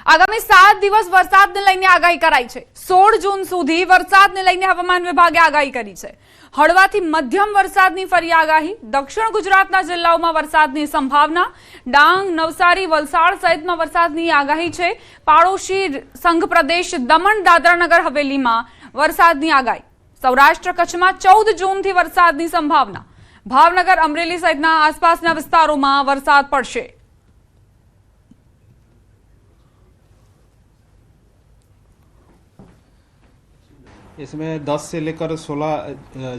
આગામી 7 દિવસ વરસાદને લઈને આગાહી કરાઈ છે। 16 જૂન સુધી વરસાદને લઈને હવામાન વિભાગે આગાહી કરી છે। હળવાથી મધ્યમ વરસાદની ફરી આગાહી। દક્ષિણ ગુજરાતના જિલ્લાઓમાં વરસાદની સંભાવના। ડાંગ, નવસારી, વલસાડ સહિતમાં વરસાદની આગાહી છે। પાડોશી સંઘ પ્રદેશ દમણ દાદરા નગર હવેલીમાં વરસાદની આગાહી। સૌરાષ્ટ્ર કચ્છમાં 14 જૂનથી વરસાદની સંભાવના। ભાવનગર, અમરેલી સહિતના આસપાસના વિસ્તારોમાં વરસાદ પડશે। इसमें 10 से लेकर 16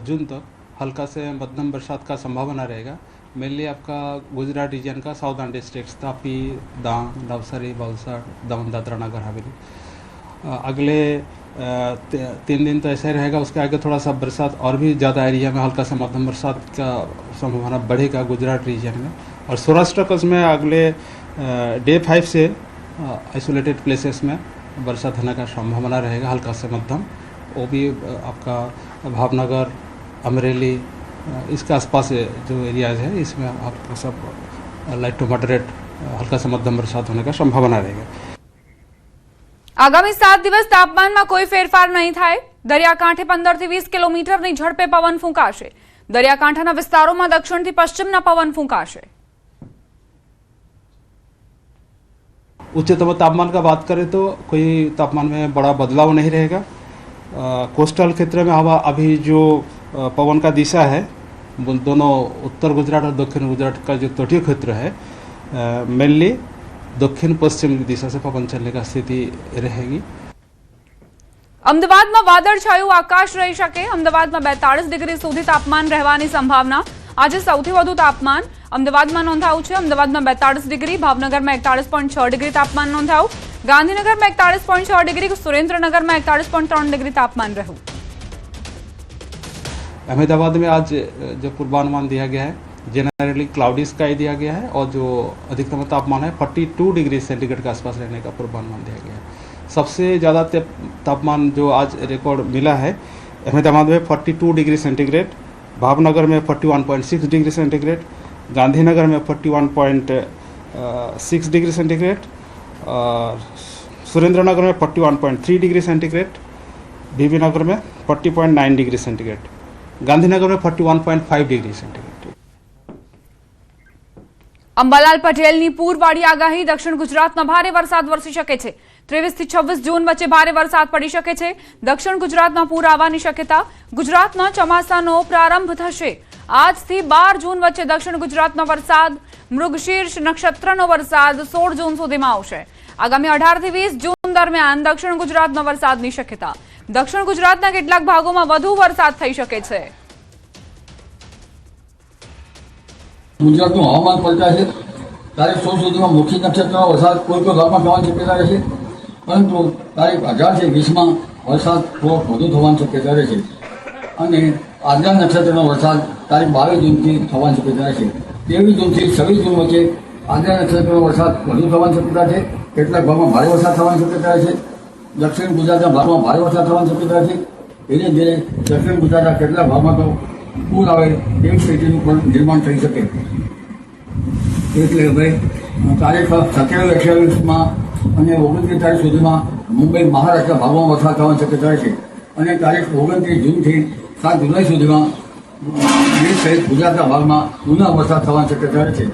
जून तक हल्का से मध्यम बरसात का संभावना रहेगा। मेनली आपका गुजरात रीजन का साउदर्न डिस्ट्रिक्ट्स तापी, डांग, नवसारी, वलसाड, दमन दादरा नगर हवेली। अगले 3 दिन तो ऐसे रहेगा। उसके आगे थोड़ा सा बरसात और भी ज़्यादा एरिया में हल्का से मध्यम बरसात का संभावना बढ़ेगा गुजरात रीजन में। और सौराष्ट्र कच्छ में अगले डे 5 से आइसोलेटेड प्लेसेस में बरसात होने का संभावना रहेगा हल्का से मध्यम। वो भी आपका भावनगर, अमरेली इसके आसपास जो एरियाज है इसमें आपका सब लाइट टू मॉडरेट हल्का से मध्यम बरसात होने का संभावना रहेगा। आगामी 7 दिवस तापमान में कोई फेरफार नहीं थाय। दरियाकांठे 15 થી 20 કિલોમીટરની ઝડપે પવન ફૂંકાશે। દરિયાકાંઠાના વિસ્તારોમાં દક્ષિણથી પશ્ચિમના પવન ફૂંકાશે। उच्चतम तापमान का बात करें तो कोई तापमान में बड़ा बदलाव नहीं रहेगा। कोस्टल क्षेत्र में हवा अभी जो पवन का दिशा है दोनों उत्तर गुजरात और दक्षिण गुजरात का जो तटीय क्षेत्र है मेनली दक्षिण पश्चिम दिशा से पवन चलने का स्थिति रहेगी। अमदावाद में वादळछाયું आकाश रही શકે। अमदावाद में 42 डिग्री सुधी तापमान રહેવાની संभावना। आज સૌથી વધુ તાપમાન અમદાવાદમાં નોંધાયું છે। અમદાવાદમાં 42 ડિગ્રી, ભાવનગરમાં 41.6 ડિગ્રી તાપમાન નોંધાયું। ગાંધીનગરમાં 41.6 डिग्री, सुरेंद्रनगर में 41.3 डिग्री तापमान रहू। अहमदाबाद में आज जो पूर्वानुमान दिया गया है जनरली क्लाउडी स्काई दिया गया है और जो अधिकतम तापमान है 42 डिग्री सेंटीग्रेड के आसपास रहने का पूर्वानुमान दिया गया है। सबसे ज़्यादा तापमान जो आज रिकॉर्ड मिला है अहमदाबाद में 42 डिग्री सेंटीग्रेड, भावनगर में 41.6 डिग्री सेंटीग्रेड, गांधीनगर में 41.6 डिग्री सेंटीग्रेड और सुरेंद्रनगर में 41.3 डिग्री सेंटीग्रेड, बीबी नगर में 40.9 डिग्री सेंटीग्रेड, गांधीनगर में 41.5 डिग्री सेंटीग्रेड। અંબાલાલ પટેલની પૂરવાળી આગાહી। દક્ષિણ ગુજરાતમાં ભારે વરસાદ વરસી શકે છે। 23 થી 26 જૂન વચ્ચે ભારે વરસાદ પડી શકે છે। દક્ષિણ ગુજરાતમાં પૂર આવવાની શક્યતા। ગુજરાતમાં ચોમાસાનો પ્રારંભ થશે। આજથી 12 જૂન વચ્ચે દક્ષિણ ગુજરાતનો વરસાદ। મૃગશીર્ષ નક્ષત્રનો વરસાદ 16 જૂન સુધીમાં આવશે। આગામી 18 થી 20 જૂન દરમિયાન દક્ષિણ ગુજરાતમાં વરસાદની શક્યતા। દક્ષિણ ગુજરાતના કેટલાક ભાગોમાં વધુ વરસાદ થઈ શકે છે। ગુજરાતનું હવામાન પલટાશે। તારીખ 16 સુધીમાં મુખી નક્ષત્રનો વરસાદ કોઈ કોઈ ભાગમાં થવાની શક્યતા રહેશે, પરંતુ તારીખ 18 થી 20માં વરસાદ થોડો વધુ થવાની શક્યતા રહેશે અને આજના નક્ષત્રનો વરસાદ તારીખ 22 જૂનથી થવાની શક્યતા રહેશે। 23 જૂનથી 26 જૂન વચ્ચે આજના નક્ષત્રનો વરસાદ વધુ થવાની શક્યતા છે। કેટલાક ભાગમાં ભારે વરસાદ થવાની શક્યતા રહેશે। દક્ષિણ ગુજરાતના ભાગમાં ભારે વરસાદ થવાની શક્યતા છે। ધીરે ધીરે દક્ષિણ ગુજરાતના કેટલાક ભાગમાં તો પૂર આવે તેવી સ્થિતિનું પણ નિર્માણ થઈ શકે। એટલે હવે તારીખ 27-28માં અને 29 તારીખ સુધીમાં મુંબઈ મહારાષ્ટ્રના ભાગમાં વરસાદ થવાની શક્યતા રહેશે અને તારીખ 29 જૂનથી 7 જુલાઈ સુધીમાં ગીર સહિત ગુજરાતના ભાગમાં પુનઃ વરસાદ થવાની શક્યતા રહેશે।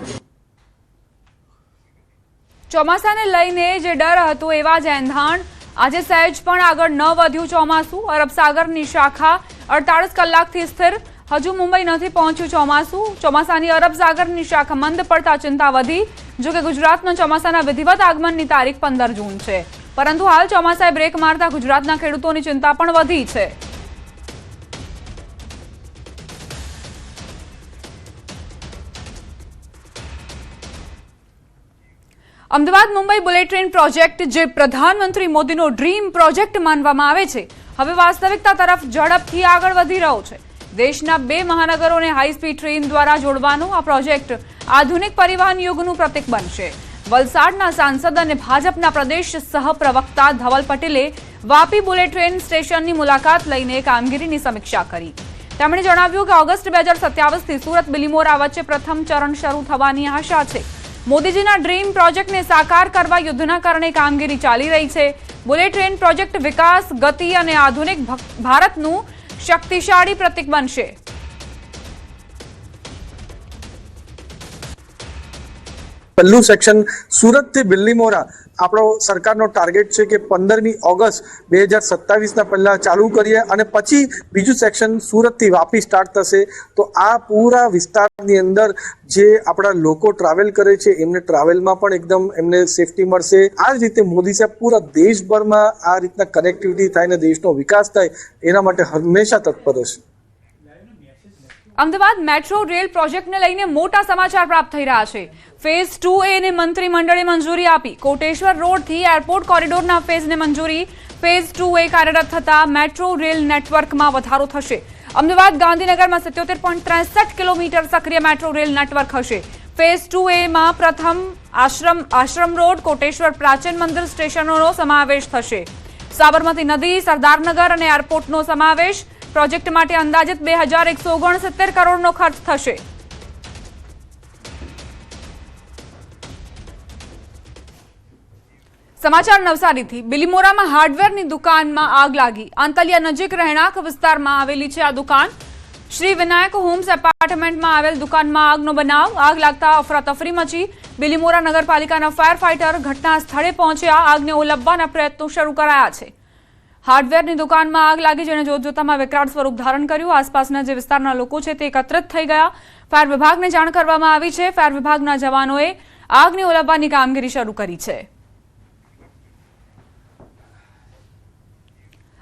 ચોમાસાને લઈને જે ડર હતો એવા જ એંધાણ। આજે સહેજ પણ આગળ ન વધ્યું ચોમાસું। અરબ સાગરની શાખા 48 કલાકથી સ્થિર। હજુ મુંબઈ નથી પહોંચ્યું ચોમાસું। ચોમાસાની અરબ સાગરની શાખા મંદ પડતા ચિંતા વધી। જો કે ગુજરાતના ચોમાસાના વિધિવત આગમનની તારીખ 15 જૂન છે, પરંતુ હાલ ચોમાસાએ બ્રેક મારતા ગુજરાતના ખેડૂતોની ચિંતા પણ વધી છે। Ahmedabad Mumbai bullet train project જે પ્રધાનમંત્રી મોદીનો ડ્રીમ પ્રોજેક્ટ માનવામાં આવે છે, હવે વાસ્તવિકતા તરફ ઝડપથી આગળ વધી રહ્યો છે। દેશના 2 મહાનગરોને હાઈ સ્પીડ ટ્રેન દ્વારા જોડવાનો આ પ્રોજેક્ટ આધુનિક પરિવહન યુગનું પ્રતીક બનશે। વલસાડના સાંસદ અને ભાજપના પ્રદેશ સહપ્રવક્તા ધવલ પટેલે વાપી બુલેટ ટ્રેન સ્ટેશનની મુલાકાત લઈને કામગીરીની સમીક્ષા કરી। તેમણે જણાવ્યું કે ઓગસ્ટ 2027 થી સુરત બિલીમોરા વચ્ચે પ્રથમ ચરણ શરૂ થવાની આશા છે। મોદીજીના ડ્રીમ પ્રોજેક્ટને સાકાર કરવા યુદ્ધના કારણે કામગીરી ચાલી રહી છે. બુલેટ ટ્રેન પ્રોજેક્ટ વિકાસ, ગતિ અને આધુનિક ભારતનું શક્તિશાળી પ્રતીક બનશે. પહેલું સેક્શન સુરતથી બિલ્લીમોરા આપણો સરકારનો ટાર્ગેટ છે કે 15મી ઓગસ્ટ 2027ના પહેલા ચાલુ કરીએ અને પછી બીજું સેક્શન સુરતથી વાપી સ્ટાર્ટ થશે. તો આ પૂરા વિસ્તારની અંદર જે આપણા લોકો ટ્રાવેલ કરે છે એમને ટ્રાવેલમાં પણ એકદમ એમને સેફટી મળશે. આ જ રીતે મોદી સાહેબ પૂરા દેશભરમાં આ રીતના કનેક્ટિવિટી થાય ને દેશનો વિકાસ થાય એના માટે હંમેશા તત્પર છે. અમદાવાદ મેટ્રો રેલ પ્રોજેક્ટને લઈને મોટા સમાચાર પ્રાપ્ત થઈ રહ્યા છે. ફેઝ 2A ને મંત્રીમંડળે મંજૂરી આપી. કોટેશ્વર રોડથી એરપોર્ટ કોરિડોરના ફેઝને મંજૂરી. ફેઝ 2A કાર્યરત થતા મેટ્રો રેલ નેટવર્કમાં વધારો થશે. અમદાવાદ ગાંધીનગરમાં 77.63 કિલોમીટર સક્રિય મેટ્રો રેલ નેટવર્ક હશે. ફેઝ 2A માં પ્રથમ આશ્રમ રોડ, કોટેશ્વર પ્રાચીન મંદિર સ્ટેશનોનો સમાવેશ થશે. સાબરમતી નદી, સરદારનગર અને એરપોર્ટનો સમાવેશ. પ્રોજેક્ટ માટે અંદાજિત 2169 કરોડનો ખર્ચ થશે. સમાચાર નવસારીથી. બિલીમોરામાં હાર્ડવેરની દુકાનમાં આગ લાગી. આંતલિયા નજીક રહેણાંક વિસ્તારમાં આવેલી છે આ દુકાન. શ્રી વિનાયક હોમ્સ એપાર્ટમેન્ટમાં આવેલ દુકાનમાં આગનો બનાવ. આગ લાગતા અફરાતફરી મચી. બિલીમોરા નગરપાલિકાના ફાયર ફાઇટર ઘટના સ્થળે પહોંચ્યા. આગને ઓલવવાના પ્રયત્નો શરૂ કરાયા છે. હાર્ડવેરની દુકાનમાં આગ લાગી, જેને જોતજોતામાં વિકરાળ સ્વરૂપ ધારણ કર્યું. આસપાસના જે વિસ્તારના લોકો છે તે એકત્રિત થઈ ગયા. ફાયર વિભાગને જાણ કરવામાં આવી છે. ફાયર વિભાગના જવાનોએ આગને ઓલવવાની કામગીરી શરૂ કરી છે.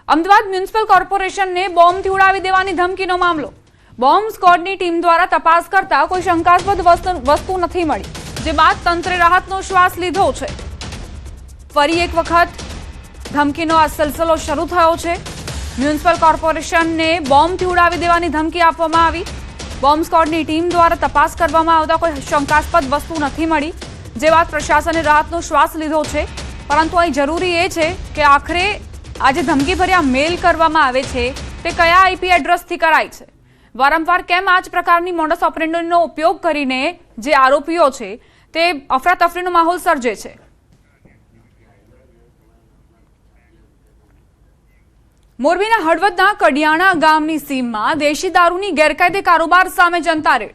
અમદાવાદ મ્યુનિસિપલ કોર્પોરેશનને બોમ્બથી ઉડાવી દેવાની ધમકીનો મામલો. બોમ્બ સ્ક્વોડની ટીમ દ્વારા તપાસ કરતા કોઈ શંકાસ્પદ વસ્તુ નથી મળી, જે બાદ તંત્રે રાહતનો શ્વાસ લીધો છે. ફરી એક વખત ધમકીનો આ સિલસિલો શરૂ થયો છે. મ્યુનિસિપલ કોર્પોરેશનને બોમ્બથી ઉડાવી દેવાની ધમકી આપવામાં આવી. બોમ્બ સ્ક્વોડની ટીમ દ્વારા તપાસ કરવામાં આવતા કોઈ શંકાસ્પદ વસ્તુ નથી મળી, જે બાદ પ્રશાસને રાહતનો શ્વાસ લીધો છે. પરંતુ અહીં જરૂરી એ છે કે આખરે આ જે ધમકીભર્યા મેલ કરવામાં આવે છે તે કયા આઈપી એડ્રેસથી કરાય છે. વારંવાર કેમ આ જ પ્રકારની મોડસ ઓપરેન્ડીનો ઉપયોગ કરીને જે આરોપીઓ છે તે અફરાતફરીનો માહોલ સર્જે છે. મોરબીના હળવદના કડિયાણા ગામની સીમમાં દેશી દારૂની ગેરકાયદે કારોબાર સામે જનતા રેડ.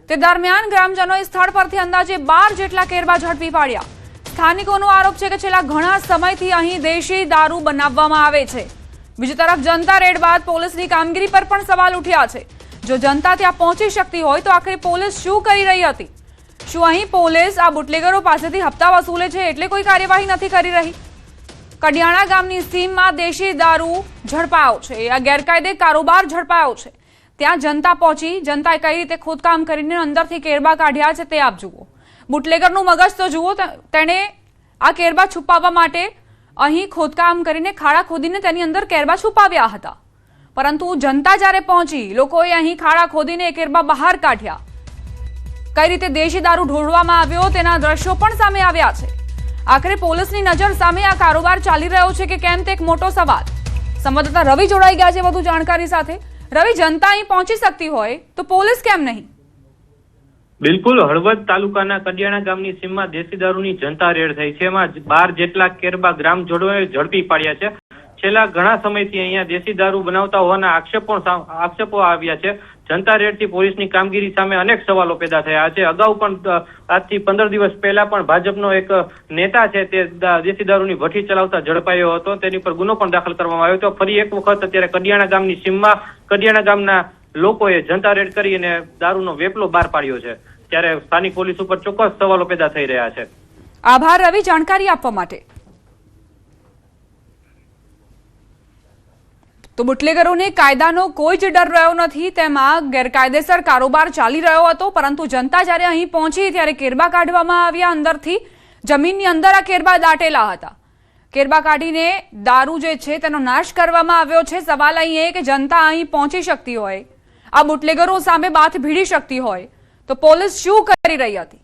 તે દરમિયાન ગ્રામજનોએ સ્થળ પરથી અંદાજે 12 જેટલા કેરબા ઝડપી પાડ્યા. સ્થાનિકોનો આરોપ છે કે છેલ્લા ઘણા સમયથી અહીં દેશી દારૂ બનાવવામાં આવે છે. બીજી તરફ જનતા રેડ બાદ પોલીસની કામગીરી પર પણ સવાલ ઉઠ્યા છે. જો જનતા ત્યાં પહોંચી શકતી હોય તો આખરે પોલીસ શું કરી રહી હતી? શું અહીં પોલીસ આ બુટલેગરો પાસેથી હપ્તા વસૂલે છે એટલે કોઈ કાર્યવાહી નથી કરી રહી? કડિયાણા ગામની સીમમાં દેશી દારૂ ઝડપાયો છે. આ ગેરકાયદે કારોબાર ઝડપાયો છે. ત્યાં જનતા પહોંચી. જનતાએ કઈ રીતે ખોદકામ કરીને અંદરથી કેરબા કાઢ્યા છે તે આપ જુઓ. બુટલેગરનું મગજ તો જુઓ. તેણે આ કેરબા છુપાવવા માટે અહીં ખોદકામ કરીને ખાડા ખોદીને તેની અંદર કેરબા છુપાવ્યા હતા. પરંતુ જનતા જ્યારે પહોંચી, લોકોએ અહીં ખાડા ખોદીને કેરબા બહાર કાઢ્યા. કઈ રીતે દેશી દારૂ ઢોળવામાં આવ્યો તેના દ્રશ્યો પણ સામે આવ્યા છે. આખરે પોલીસની નજર સામે આ કારોબાર ચાલી રહ્યો છે કે કેમ તે એક મોટો સવાલ. સંવાદદાતા રવિ જોડાઈ ગયા છે વધુ જાણકારી સાથે. રવિ, જનતા અહીં પહોંચી શકતી હોય તો પોલીસ કેમ નહીં? બિલકુલ, હળવદ તાલુકાના કડિયાણા ગામની સીમમાં દેશી દારૂની જનતા રેડ થઈ છે. એમાં 12 જેટલા કેરબા ગ્રામજનોએ ઝડપી પાડ્યા છે. છેલ્લા ઘણા સમયથી અહીંયા દેશી દારૂ બનાવતા હોવાના આક્ષેપો આવ્યા છે. જનતા રેડથી પોલીસની કામગીરી સામે અનેક સવાલો પેદા થયા છે. અગાઉ પણ આજથી 15 દિવસ પહેલા પણ ભાજપનો એક નેતા છે તે દેશી દારૂની ભઠ્ઠી ચલાવતા ઝડપાયો હતો. તેની પર ગુનો પણ દાખલ કરવામાં આવ્યો હતો. ફરી એક વખત અત્યારે કડિયાણા ગામની સીમમાં કડિયાણા ગામના લોકોએ જનતા રેડ કરી અને દારૂનો વેપલો બહાર પાડ્યો છે. ત્યારે સ્થાનિક પોલીસ ઉપર ચોક્કસ સવાલો પેદા થઈ રહ્યા છે. આભાર રવિ, જાણકારી આપવા માટે. તો બુટલેગરોને કાયદાનો કોઈ જ ડર રહ્યો નથી. તેમાં ગેરકાયદેસર કારોબાર ચાલી રહ્યો હતો. પરંતુ જનતા જ્યારે અહીં પહોંચી ત્યારે કેરબા કાઢવામાં આવ્યા. અંદરથી જમીનની અંદર આ કેરબા દાટેલા હતા. કેરબા કાઢીને દારૂ જે છે તેનો નાશ કરવામાં આવ્યો છે. સવાલ અહીં એ કે જનતા અહીં પહોંચી શકતી હોય, આ બુટલેગરો સામે બાથ ભીડી શકતી હોય તો પોલીસ શું કરી રહી હતી?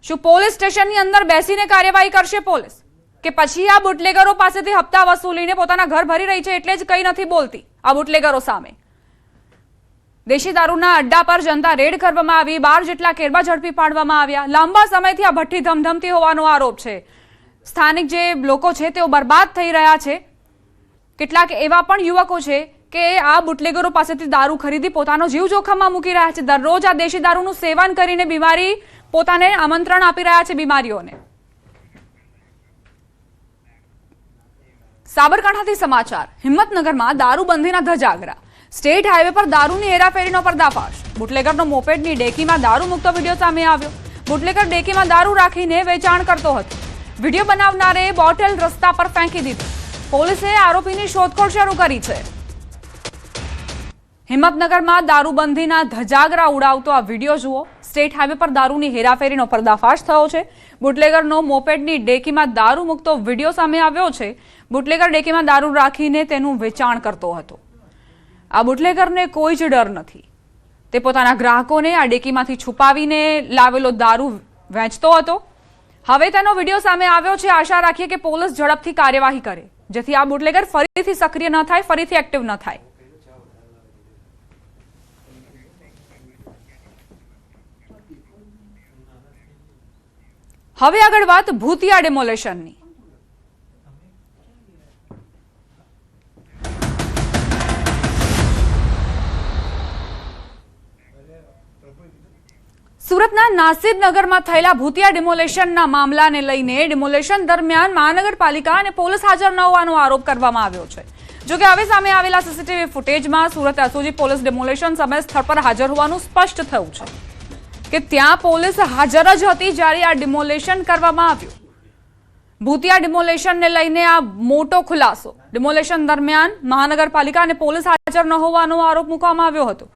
શું પોલીસ સ્ટેશનની અંદર બેસીને કાર્યવાહી કરશે પોલીસ, કે પછી આ બુટલેગરો પાસેથી હપ્તા વસૂલીને પોતાના ઘર ભરી રહી છે એટલે જ કંઈ નથી બોલતી આ બુટલેગરો સામે? દેશી દારૂના અડ્ડા પર જનતા રેડ કરવામાં આવી, 12 જેટલા કેરબા ઝડપી પાડવામાં આવ્યા। લાંબા સમયથી આ ભઠ્ઠી ધમધમતી હોવાનો આરોપ છે। સ્થાનિક જે લોકો છે તેઓ બરબાદ થઈ રહ્યા છે। કેટલાક એવા પણ યુવકો છે કે આ બુટલેગરો પાસેથી દારૂ ખરીદી પોતાનો જીવ જોખમમાં મૂકી રહ્યા છે। દરરોજ આ દેશી દારૂનું સેવન કરીને બીમારી પોતાને આમંત્રણ આપી રહ્યા છે બીમારીઓને। સાબરકાંઠાથી સમાચાર। હિંમતનગરમાં દારૂબંધીના ધજાગરા। સ્ટેટ હાઈવે પર દારૂની હેરાફેરીનો પર્દાફાશ। બુટલેગરનો મોપેડની ડેકીમાં દારૂ મૂકતો વિડીયો સામે આવ્યો। બુટલેગર ડેકીમાં દારૂ રાખીને વેચાણ કરતો હતો। વિડીયો બનાવનારે બોટલ રસ્તા પર ફેંકી દીધું। પોલીસે આરોપીની શોધખોળ શરૂ કરી છે। હિંમતનગરમાં દારૂબંધીના ધજાગરા ઉડાવતો આ વિડીયો જુઓ। સ્ટેટ હાઈવે પર દારૂની હેરાફેરીનો પર્દાફાશ થયો છે। બુટલેગરનો મોપેડની ડેકીમાં દારૂ મૂકતો વિડીયો સામે આવ્યો છે। બુટલેગર ડેકીમાં દારૂ રાખીને તેનું વેચાણ કરતો હતો। આ બુટલેગરને કોઈ જ ડર નથી। તે પોતાના ગ્રાહકોને આ ડેકીમાંથી છુપાવીને લાવેલો દારૂ વેચતો હતો। હવે તેનો વિડીયો સામે આવ્યો છે। આશા રાખીએ કે પોલીસ ઝડપથી કાર્યવાહી કરે જેથી આ બુટલેગર ફરીથી સક્રિય ન થાય, ફરીથી એક્ટિવ ન થાય। હવે આગળ વાત ભૂતિયા ડેમોલેશનની। સુરતના નાસિરનગરમાં થયેલા ભૂતિયા ડિમોલેશનના મામલાને લઈને ડિમોલેશન દરમિયાન મહાનગરપાલિકા અને પોલીસ હાજર ન હોવાનો આરોપ કરવામાં આવ્યો છે। જો કે હવે સામે આવેલા સીસીટીવી ફૂટેજમાં સુરત એસઓજી પોલીસ ડિમોલેશન સમયે સ્થળ પર હાજર હોવાનું સ્પષ્ટ થયું છે કે ત્યાં પોલીસ હાજર જ હતી જ્યારે આ ડિમોલેશન કરવામાં આવ્યું। ભૂતિયા ડિમોલેશનને લઈને આ મોટો ખુલાસો। ડિમોલેશન દરમિયાન મહાનગરપાલિકા અને પોલીસ હાજર ન હોવાનો આરોપ મૂકવામાં આવ્યો હતો।